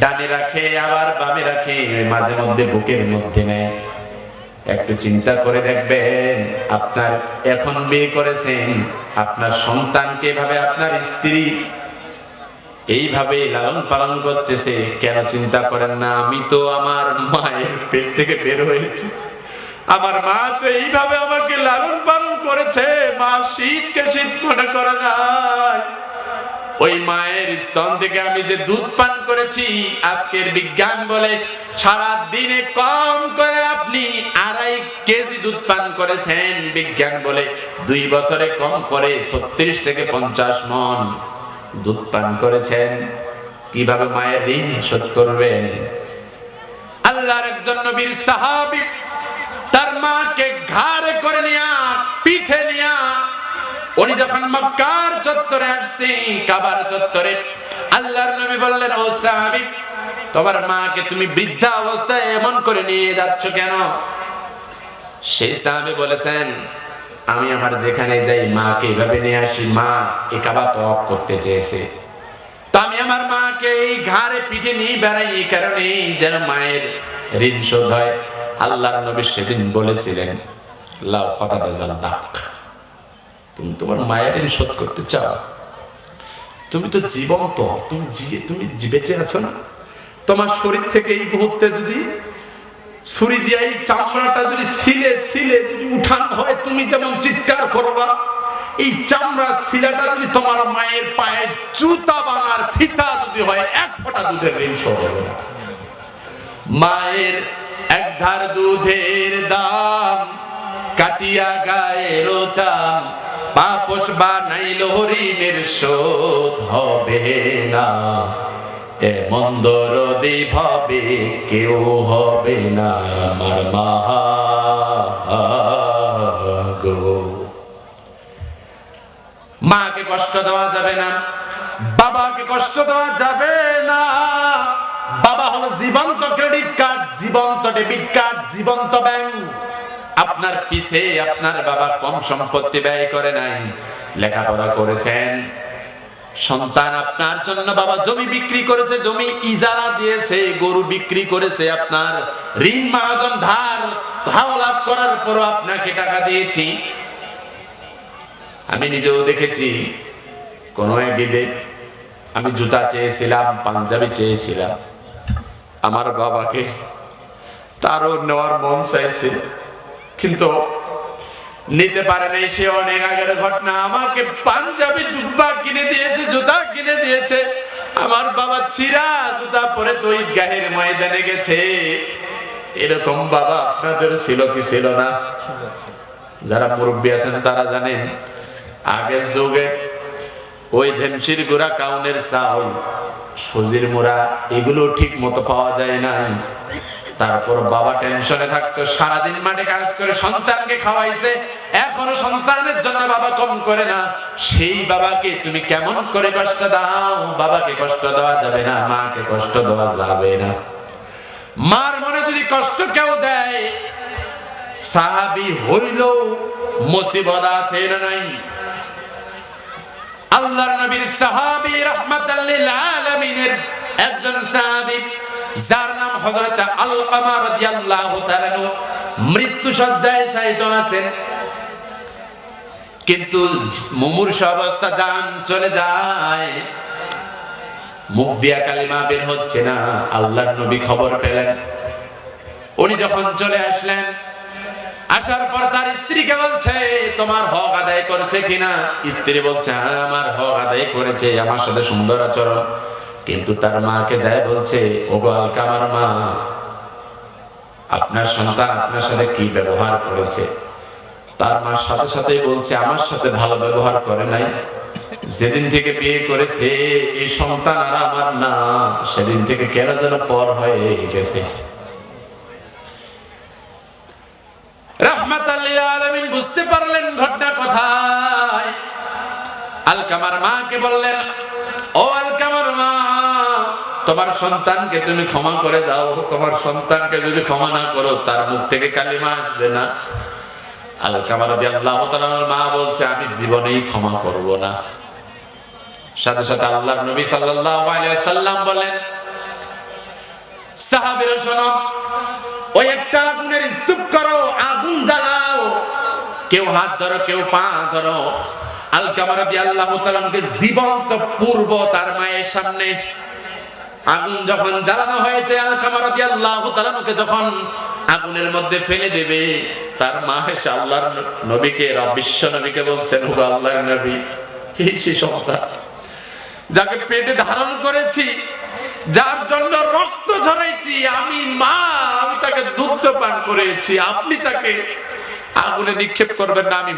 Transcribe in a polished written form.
ডানে রাখে আবার বামে রাখে, মাঝে মধ্যে বুকের মধ্যে নেয়। একটু চিন্তা করে দেখবেন, আপনার এখন বিয়ে করেছেন, আপনার সন্তানকে এভাবে আপনার স্ত্রী এইভাবে লালন পালন করতেছে, কেন চিন্তা করেন না আমি তো আমার মায়ের পেট থেকে বের হয়েছি, আমার মা তো এইভাবে আমাকে লালন পালন করেছে, মা শীতকে শীত মনে করে নাই। ওই মায়ের স্তন থেকে আমি যে দুধ পান করেছি, আজকের বিজ্ঞান বলে সারা দিনে কম করে আপনি 2.5 কেজি দুধ পান করেছেন। বিজ্ঞান বলে 2 বছরে কম করে 36 থেকে 50 মণ দুধ পান করেছেন। কিভাবে মায়ের ঋণ শোধ করবেন? আল্লাহর একজন নবীর সাহাবী তার মাকে ঘাড়ে করে নিয়া, পিঠে নিয়া, উনি যখন মক্কার চত্বরে আসছে, কাবার চত্বরে, আল্লাহর নবী বললেন, ও সাহাবী, তোমার মাকে তুমি বৃদ্ধা অবস্থায় এমন করে নিয়ে যাচ্ছ কেন? সেই সাহাবী বলেছেন, আমি আমার যেখানে যাই মাকে এভাবে নিয়ে আসি, মা এই কাবা তওয়াফ করতে চেয়েছে, তো আমি আমার মাকে এই ঘাড়ে পিঠে নিয়ে বেড়াই, এই কারণে যেন মায়ের ঋণ শোধ হয়। আল্লাহর নবী সেদিন বলেছিলেন, লাউ কাতাদা জালদাক, তুমি তোমার মায়ের ঋণ শোধ করতে চাও? তুমি তো জীবন্ত, তুমি বেঁচে আছো না? তোমার শরীর থেকে এই মুহূর্তে যদি ছুরি দিয়ে এই চামড়াটা যদি ছিলে যদি উঠানো হয়, তুমি যেমন চিৎকার করবা, এই চামড়া শিলাটা যদি তোমার মায়ের পায়ে জুতা বানার ফিতা যদি হয়, 1 ফোঁটা দুধের ঋণ শোধ হবে না। মায়ের 1 ধার দুধের দাম কাটিয়া গায়ের চাম, পাপোশ বানাইল ঋণের শোধ হবে না। এমন দরদি ভাবে কেউ হবে না আমার মা গো। মাকে কষ্ট দেওয়া যাবে না, বাবাকে কষ্ট দেওয়া যাবে না। বাবা হলো জীবন্ত ক্রেডিট কার্ড, জীবন্ত ডেবিট কার্ড, জীবন্ত ব্যাংক। আপনার পিছে আপনার বাবা কম সম্পত্তি ব্যয় করে নাই, লেখাপড়া করেছেন। সন্তান আপনার জন্য বাবা জমি বিক্রি করেছে, জমি ইজারা দিয়েছে, গরু বিক্রি করেছে, আপনার ঋণ মহাজন ধার হাওলাত করার পরও আপনাকে টাকা দিয়েছি। আমি নিজেও দেখেছি, কোন এক ঈদে আমি জুতা চেয়েছিলাম, পাঞ্জাবি চেয়েছিলাম, আমার বাবাকে তারও নেওয়ার মন চাইছে, কিন্তু নিতে পারে নাই। সে অনেক আগের ঘটনা। আমাকে পাঞ্জাবি জুব্বা কিনে দিয়েছে, জুতা কিনে দিয়েছে। আমার বাবা ছিঁড়া জুতা পরে তো ঈদগাহের ময়দানে গেছে। এরকম বাবা আপনাদের ছিল কি ছিল না? যারা মুরব্বী আছেন তারা জানেন, আগের যুগে ওই ধেমসির গুড়া, কাউনের চাউল, সুজির মুড়া, এগুলো ঠিক মতো পাওয়া যায় না। তারপর বাবা টেনশনে থাকতো, সারাদিন মাঠে কাজ করে সন্তানকে খাওয়াইছে, এখনো সন্তানের জন্য বাবা কম করে না। সেই বাবাকে তুমি কেমন করে কষ্ট দাও? বাবাকে কষ্ট দেওয়া যাবে না, মাকে কষ্ট দেওয়া যাবে না। মার মনে যদি কষ্ট কেউ দেয়, সাহাবী হইলেও মুসিবত আছে না নাই? আল্লাহর নবীর সাহাবী রাহমাতাল লিল আলামিনের একজন সাহাবী, যার নাম হযরত আলকামা রাদিয়াল্লাহু তাআলা, মৃত্যু শয্যায় শায়িত আছেন, কিন্তু মুমূর্ষু অবস্থা, জান চলে যায়, মুখ দিয়া কালিমা বের হচ্ছে না। আল্লাহর নবী খবর পেলেন। উনি যখন চলে আসলেন, আসার পর তার স্ত্রীকে বলছে, তোমার হক আদায় করেছে কিনা? স্ত্রী বলছে, হ্যাঁ আমার হক আদায় করেছে, আমার সাথে সুন্দর আচরণ। কিন্তু তার মাকে যায় বলছে, ওগো আলকামার মা, আপনার সন্তান আপনার সাথে কি ব্যবহার করেছে? তার মা সাথে সাথেই বলছে, আমার সাথে ভালো ব্যবহার করে নাই। যেদিন থেকে বিয়ে করেছে এই সন্তান আর আমার না, সেদিন থেকে কেন যেন পর হয়ে গেছে। রাহমাতাল লিল আলামিন বুঝতে পারলেন ঘটনা কোথায়। আলকামার মাকে বললেন, ও আলকামার মা, তোমার সন্তানকে তুমি ক্ষমা করে দাও। তোমার সন্তানকে যদি ক্ষমা না করো, তার মুখ থেকে কালিমা আসবে না। আলকামা রাদিয়াল্লাহু তাআলার মা বলছে, আমি জীবনেই ক্ষমা করব না। সাথে সাথে আল্লাহর নবী সাল্লাল্লাহু আলাইহি ওয়াসাল্লাম বলেন, সাহাবীরা শোনো, ওই একটা আগুনের স্তূপ করো, আগুন জ্বালাও, কেউ হাত ধরো, কেউ পা ধরো। আলকামা রাদিয়াল্লাহু তাআলা কে জীবন্ত পূর্ব তার মায়ের সামনে আগুন যখন জ্বালানো হয়েছে, আলকামা রাদিয়াল্লাহু তাআলা কে যখন আগুনের মধ্যে ফেলে দেবে, তার মা এসে আল্লাহর নবীকে, বিশ্ব নবীকে বলছেন, ও আল্লাহর নবী, এই সেই সন্তান যাকে পেটে ধারণ করেছি, যার জন্য রক্ত ঝরাইছি, আমি মা, আমি তাকে দুগ্ধ পান করেছি, আপনি তাকে আগুনে নিক্ষেপ করবেন না, আমি